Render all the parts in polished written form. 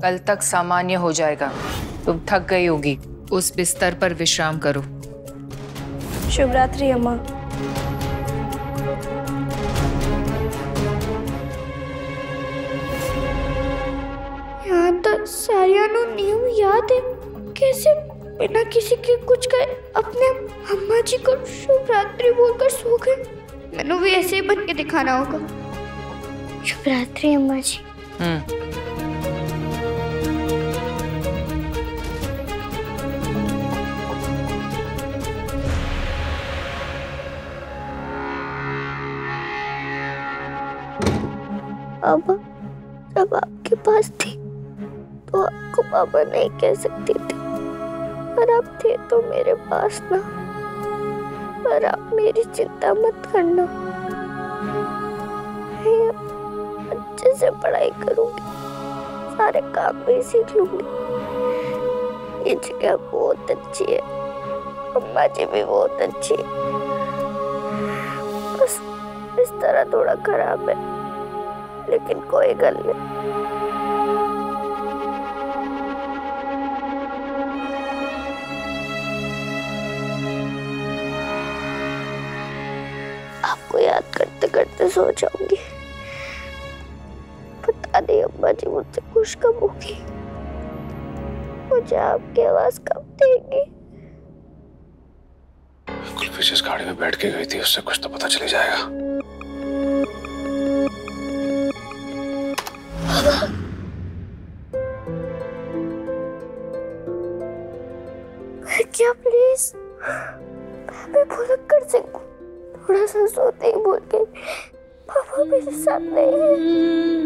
कल तक सामान्य हो जाएगा। तुम थक गई होगी, उस बिस्तर पर विश्राम करो। शुभ रात्रि अम्मा। यहाँ तक सारिया नु नियम याद है, कैसे बिना किसी के कुछ कहे अपने अम्मा जी को शुभ रात्रि बोलकर सो गए। मैंने भी ऐसे ही बन के दिखाना होगा। शुभ रात्रि अम्मा जी। पापा जब आपके पास थी तो आपको पापा नहीं कह सकती थी, पर आप थे तो मेरे पास ना। पर आप मेरी चिंता मत करना, मैं अच्छे से पढ़ाई करूंगी, सारे काम भी सीख लूंगी। ये जगह बहुत अच्छी है, अम्मा जी भी बहुत अच्छी है, बस इस तरह थोड़ा खराब है, लेकिन कोई गल नहीं। आपको याद करते करते सो जाऊंगी। पता नहीं अम्मा जी मुझसे खुश कब होगी, मुझे आपकी आवाज कब देंगी। कुल्फी जिस गाड़ी में बैठ के गई थी उससे कुछ तो पता चल जाएगा। क्या प्लीज मैं भुलक कर सकूं? थोड़ा सा सोते ही बोल के पापा मेरे साथ नहीं है।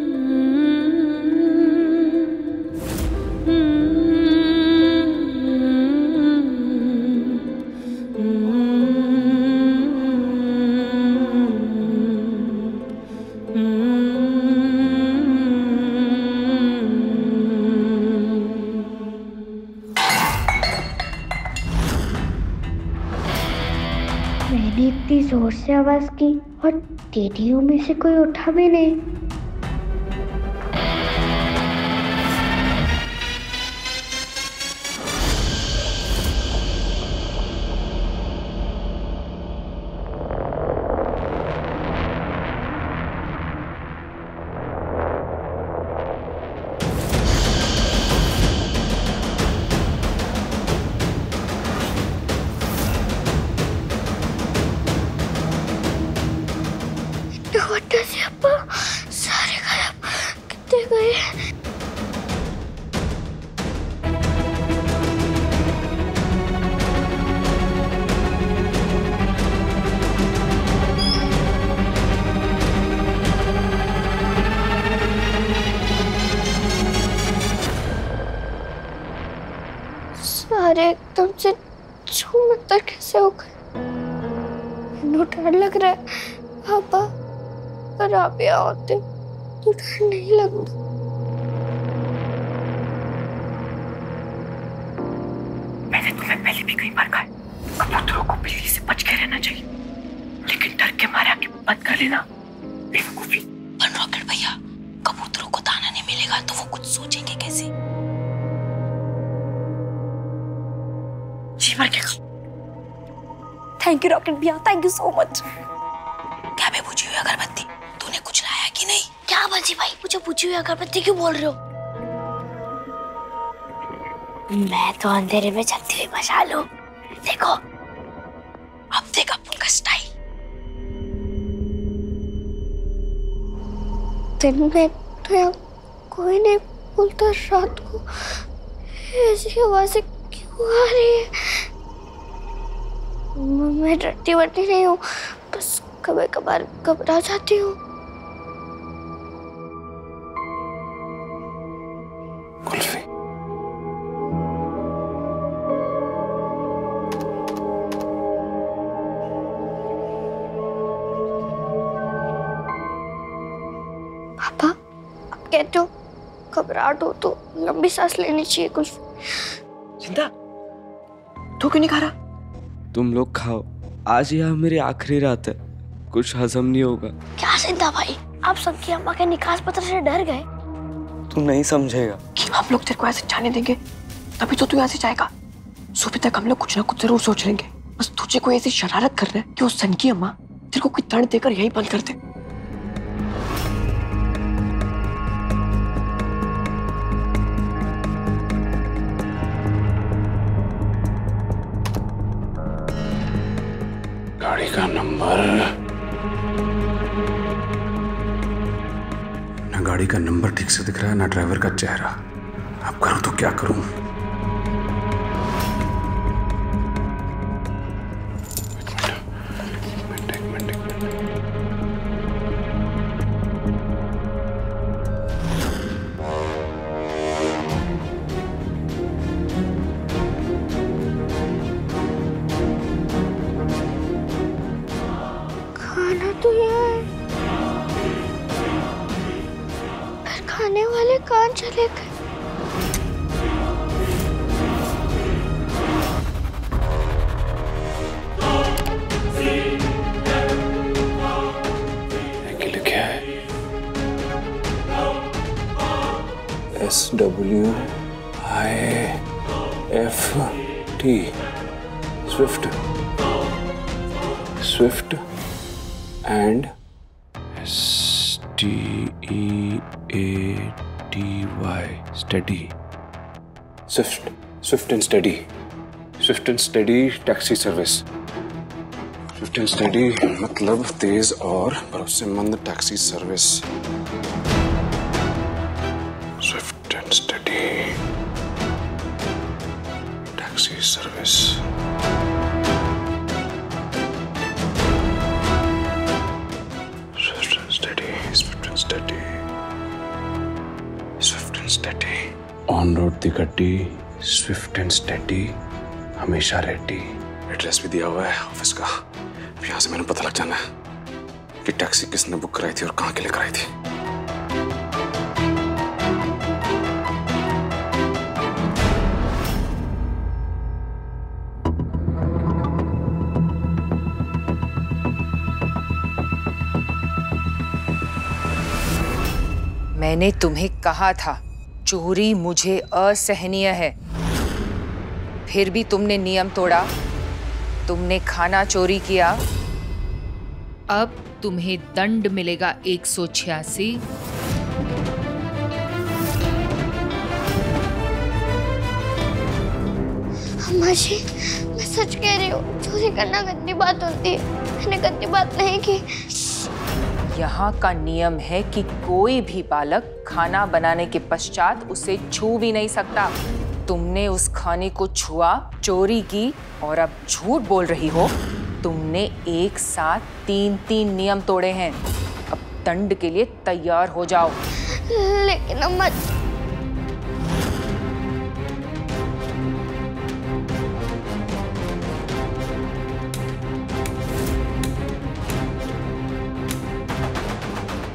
मैंने इतनी जोर से आवाज की और दीदियों में से कोई उठा भी नहीं। सारे गायब, कितने गए? सारे एकदम से छूमंतर कैसे हो गए? मैंने डर लग रहा है पापा, पर आप यहाँ होते तो डर नहीं लगता। मैंने तुम्हें पहले भी कई बार कहा कबूतरों को बिल्ली से बच के रहना चाहिए, लेकिन डर के मारे आके बंद कर लेना बेवकूफी। पर रॉकेट भैया, कबूतरों को दाना नहीं मिलेगा तो वो कुछ सोचेंगे कैसे? जी मर गया। थैंक यू रॉकेट भैया, थैंक यू सो मच। क्या बे बुझी हुई अगरबत्ती, तूने कुछ लाया कि नहीं? क्या बाजी भाई, मुझे बुझी हुई अगरबत्ती क्यों बोल रहे हो? मैं तो अंधेरे में चलती हुई मशाल हूँ। देखो अब देख अपन का स्टाइल। दिन में तो यहाँ कोई नहीं बोलता, रात को ऐसी आवाजें क्यों आ रही है? मैं डरती वरती नहीं हूँ, बस कभी कभार घबरा जाती हूँ। कुल्फी, पापा आप कहते हो घबराहट हो तो लंबी सांस लेनी चाहिए। कुछ जिंदा तू क्यों नहीं खा रहा? तुम लोग खाओ, आज यह मेरी आखिरी रात है, कुछ हजम नहीं होगा। क्या जिंदा भाई, आप सबकी अम्मा के निकास पत्र से डर गए? तू नहीं समझेगा। हम लोग तेरे को ऐसे जाने देंगे तभी तो तू ऐसे जाएगा। सुबह तक हम लोग कुछ ना कुछ जरूर सोच लेंगे। बस तुझे कोई ऐसी शरारत करना है कि वो सन की अम्मा तेरे को कोई दंड देकर यही बंद कर दे। गाड़ी का नंबर, ना गाड़ी का नंबर ठीक से दिख रहा है ना ड्राइवर का चेहरा। अब करूं तो क्या करूं? एक मिनट। खाना तो यहाँ है, पर खाने वाले कहाँ चले गए? लिखा है SWIFT, swift and STEADY, steady. Swift and steady taxi service. Swift and steady मतलब तेज और भरोसेमंद taxi service. Swift and steady taxi service. Swift and steady on road दी गड्डी, स्विफ्ट एंड स्टडी हमेशा रेडी। एड्रेस भी दिया हुआ है ऑफिस का। यहाँ से मैंने पता लग जाना है कि टैक्सी किसने बुक कराई थी और कहाँ के लिए कराई थी। मैंने तुम्हें कहा था चोरी मुझे असहनीय है, फिर भी तुमने नियम तोड़ा। तुमने खाना चोरी किया, अब तुम्हें दंड मिलेगा 186। अम्मा जी, मैं सच कह रही हूँ, चोरी करना गंदी बात होती है। मैंने गंदी बात नहीं की। यहाँ का नियम है कि कोई भी बालक खाना बनाने के पश्चात उसे छू भी नहीं सकता। तुमने उस खाने को छुआ, चोरी की और अब झूठ बोल रही हो। तुमने एक साथ 3 नियम तोड़े हैं। अब दंड के लिए तैयार हो जाओ। लेकिन अम्मा,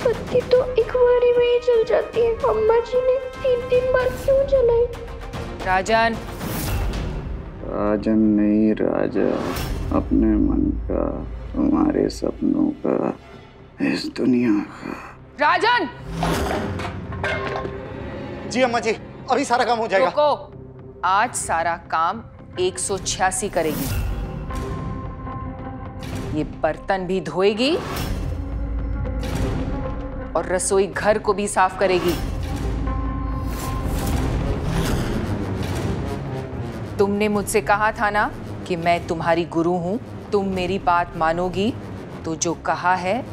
बत्ती तो एक बारी में ही जल जाती है। अम्मा जी ने 3 बार क्यों जलाई? राजन नहीं राजा, अपने मन का, तुम्हारे सपनों का, इस दुनिया का। राजन! जी अम्मा जी, अभी सारा काम हो जाएगा। रुको, आज सारा काम 186 करेगी। ये बर्तन भी धोएगी और रसोई घर को भी साफ करेगी। तुमने मुझसे कहा था ना कि मैं तुम्हारी गुरु हूं, तुम मेरी बात मानोगी तो जो कहा है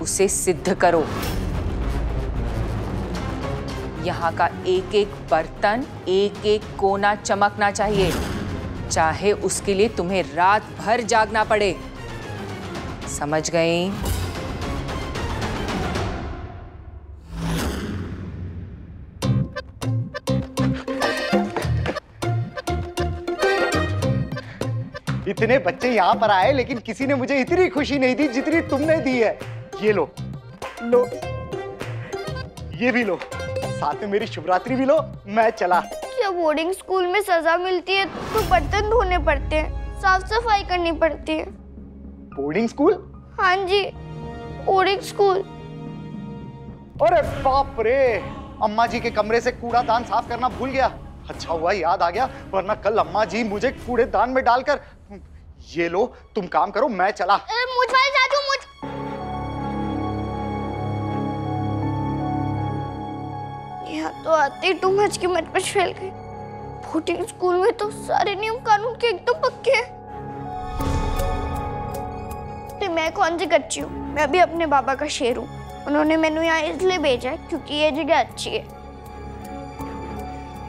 उसे सिद्ध करो। यहाँ का एक बर्तन, एक कोना चमकना चाहिए, चाहे उसके लिए तुम्हें रात भर जागना पड़े। समझ गई? इतने बच्चे यहाँ पर आए लेकिन किसी ने मुझे इतनी खुशी नहीं दी जितनी तुमने दी है। ये लो, ये भी लो, साथ में मेरी शिवरात्रि भी लो। मैं चला। क्या बोर्डिंग स्कूल में सजा मिलती है तो बर्तन धोने पड़ते हैं, साफ सफाई करनी पड़ती है? Boarding school? हाँ जी, बोर्डिंग स्कूल। अरे बाप रे, अम्मा जी के कमरे से कूड़ादान साफ करना भूल गया। अच्छा हुआ याद आ गया, वरना कल अम्मा जी मुझे कूड़ेदान में डालकर। ये लो, तुम काम करो, मैं चला। मुझ वाले जादू मुझ। यहाँ तो आते ही टू मच की मत फैल गई। बोर्डिंग स्कूल में तो सारे नियम कानून के एकदम पक्के हैं। तो मैं कौन सी कच्ची हूँ? मैं भी अपने बाबा का शेर हूँ। उन्होंने मैंने यहाँ इसलिए भेजा है क्योंकि ये जगह अच्छी है।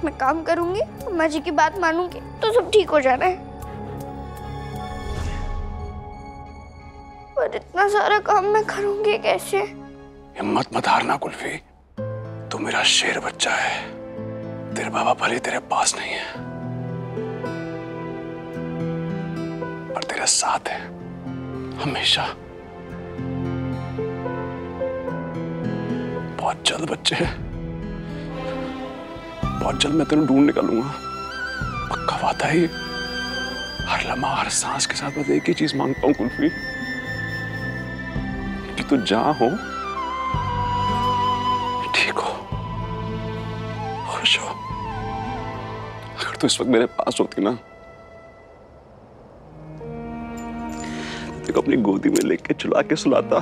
मैं काम करूंगी, अम्मा जी की बात मानूंगी तो सब ठीक हो जाना है। पर इतना सारा काम मैं करूंगी कैसे? हिम्मत मत हारना कुल्फी, तू मेरा शेर बच्चा है। तेरे बाबा भले तेरे पास नहीं है, पर तेरे साथ है हमेशा। बहुत जल्द बच्चे, बहुत जल्द मैं तेरे ढूंढ निकालूंगा, पक्का वादा है। हर लम्हा हर सांस के साथ बस एक ही चीज मांगता हूं कुल्फी, कि तू जहां हो ठीक हो, खुश हो। अगर तू इस वक्त मेरे पास होती ना, तो तेको अपनी गोदी में लेके चुला के सुलाता,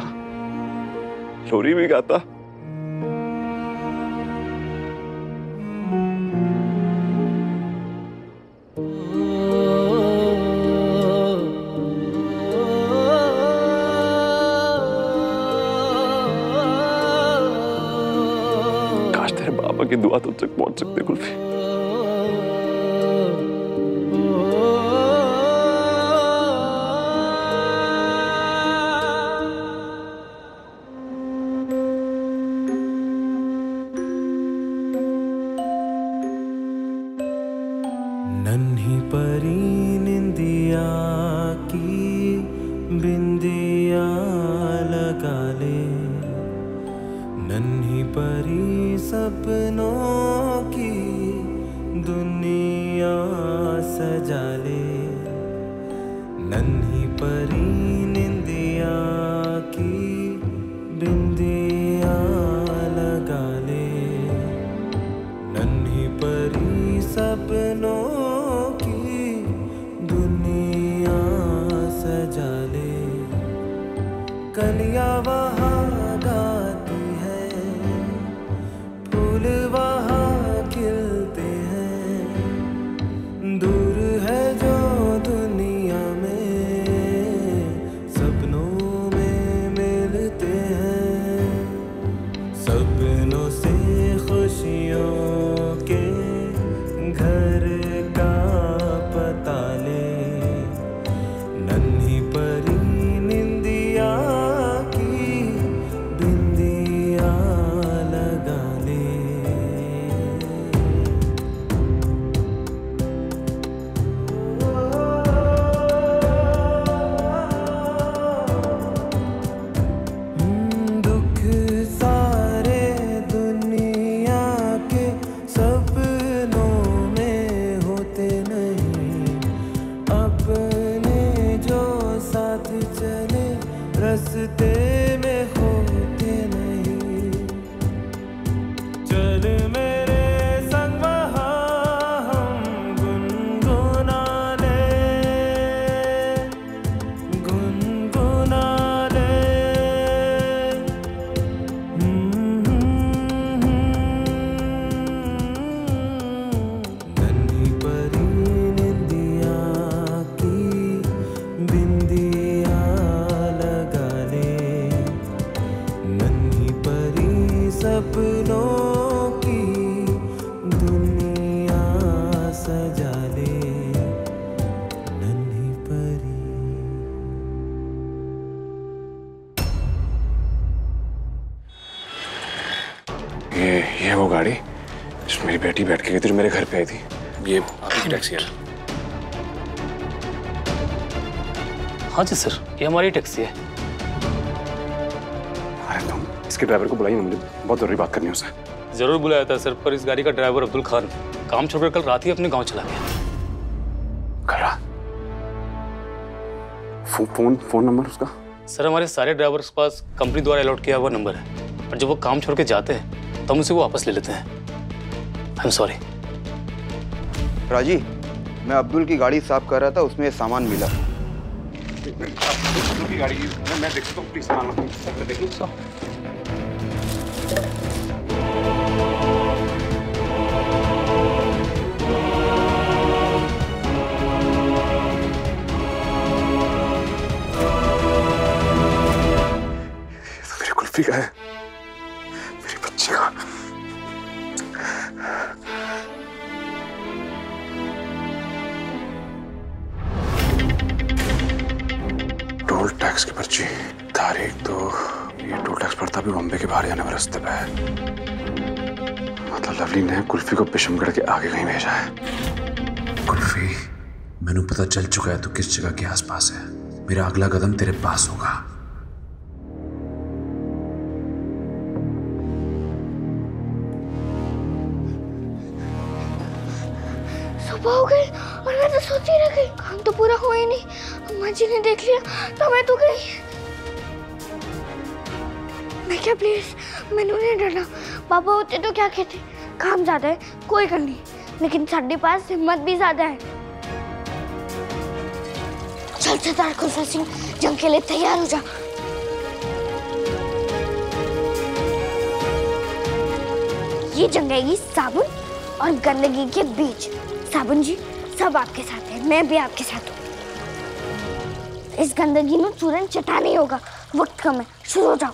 लोरी भी गाता। काश तेरे बाबा की दुआ तुझ तक पहुंच सकते कुल्फी। नन्ही परी निंदिया की बिंदिया लगा ले, नन्ही परी सपनों की दुनिया सजा ले, नन्ही परी निंदिया की बिंदिया लगा ले, नन्ही परी सपनों कलियां वहाँ गाती है, फूल वहाँ खिलते हैं, दूर है जो दुनिया में सपनों में मिलते हैं, सपनों से खुशियों के घर का पता ले, नन्ही परी रस्ते में होते नहीं, चल मेरे संग वहाँ हम गुनगुना ले, गुनगुना ले। नन्ही परी निंदिया की बिंदिया लगा ले, नन्ही परी सपनों की दुनिया सजा ले, नन्ही परी। ये वो गाड़ी जिसमें मेरी बेटी बैठ के गई थी, जो मेरे घर पे आई थी। ये आपकी टैक्सी है? हाँ जी सर, ये हमारी टैक्सी है। अरे तुम इसके ड्राइवर को बुलाइए ना, मुझे बहुत जरूरी बात करनी है उससे। जरूर बुलाया था सर, पर इस गाड़ी का ड्राइवर अब्दुल खान काम छोड़कर कल रात ही अपने गांव चला गया। फोन नंबर उसका? सर हमारे सारे ड्राइवर्स के पास कंपनी द्वारा अलॉट किया हुआ नंबर है, और जब वो काम छोड़ के जाते हैं तो हम उसे वापस ले लेते हैं। I am sorry. राजी, मैं अब्दुल की गाड़ी साफ कर रहा था, उसमें सामान मिला। अब्दुल की गाड़ी मैं देखता हूँ, प्लीज सामान देख लो। मेरी कुल्फी का है, मेरी बच्ची का। टोल टैक्स की पर्ची, तारीख तो ये टोल टैक्स पड़ता भी बॉम्बे के बाहर जाने वाले रास्ते पे है। मतलब लवली ने कुल्फी को बिशमगढ़ के आगे कहीं भेजा है। कुल्फी, मैंने पता चल चुका है तू किस जगह के आसपास है। मेरा अगला कदम तेरे पास होगा। सुबह हो गई और मैं तो सोती रह गई। काम तो पूरा हुआ ही नहीं। अम्मा जी ने देख लिया तो मैं तो गई। मैं क्या प्लीज, मैंने उन्हें डरा। पापा होते तो क्या कहते, काम ज्यादा है कोई कर नहीं, लेकिन साढ़े पास हिम्मत भी ज्यादा है। चल सरदार खुलसा सिंह, जंग के लिए तैयार हो जा। ये जंग आएगी साबुन और गंदगी के बीच। साबुन जी सब आपके साथ है, मैं भी आपके साथ हूँ। इस गंदगी में तुरंत चटा नहीं होगा, वक्त कम है, शुरू हो जाओ।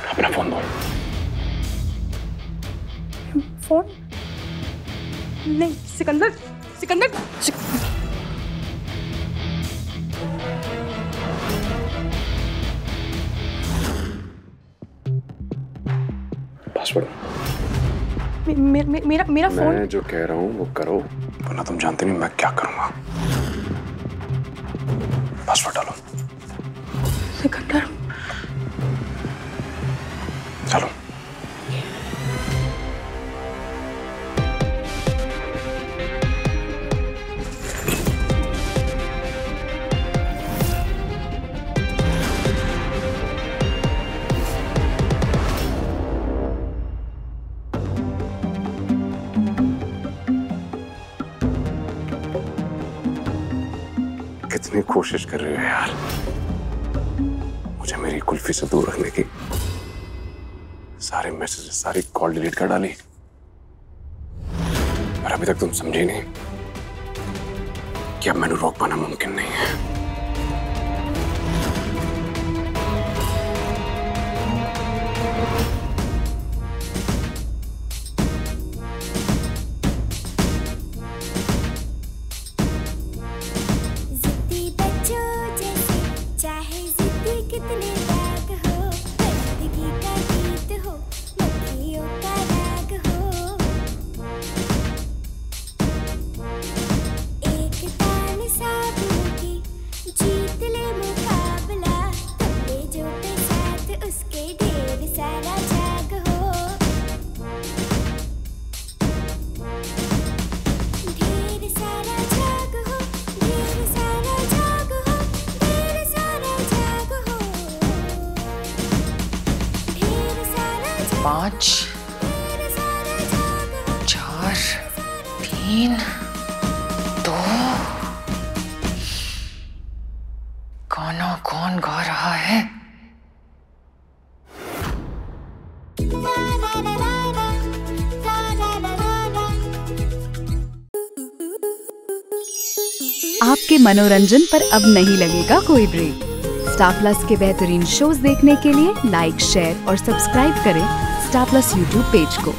अपना फोन दो। फोन नहीं, सिकंदर सिकंदर पासवर्ड। मेरा फोन। मैं जो कह रहा हूँ वो करो, वरना तुम जानते नहीं मैं क्या करूंगा। पासवर्ड डालो। सिकंदर चलो। कितनी कोशिश कर रहे हो यार मुझे मेरी कुल्फी से दूर रखने की। सारे मैसेज, सारी कॉल डिलीट कर डाली, और अभी तक तुम समझे नहीं कि अब मैंने रोक पाना मुमकिन नहीं है। पाँच, 4, 3, 2। गाना कौन गा रहा है? आपके मनोरंजन पर अब नहीं लगेगा कोई ब्रेक। स्टार प्लस के बेहतरीन शोज देखने के लिए लाइक, शेयर और सब्सक्राइब करें स्टार प्लस यूट्यूब पेज को।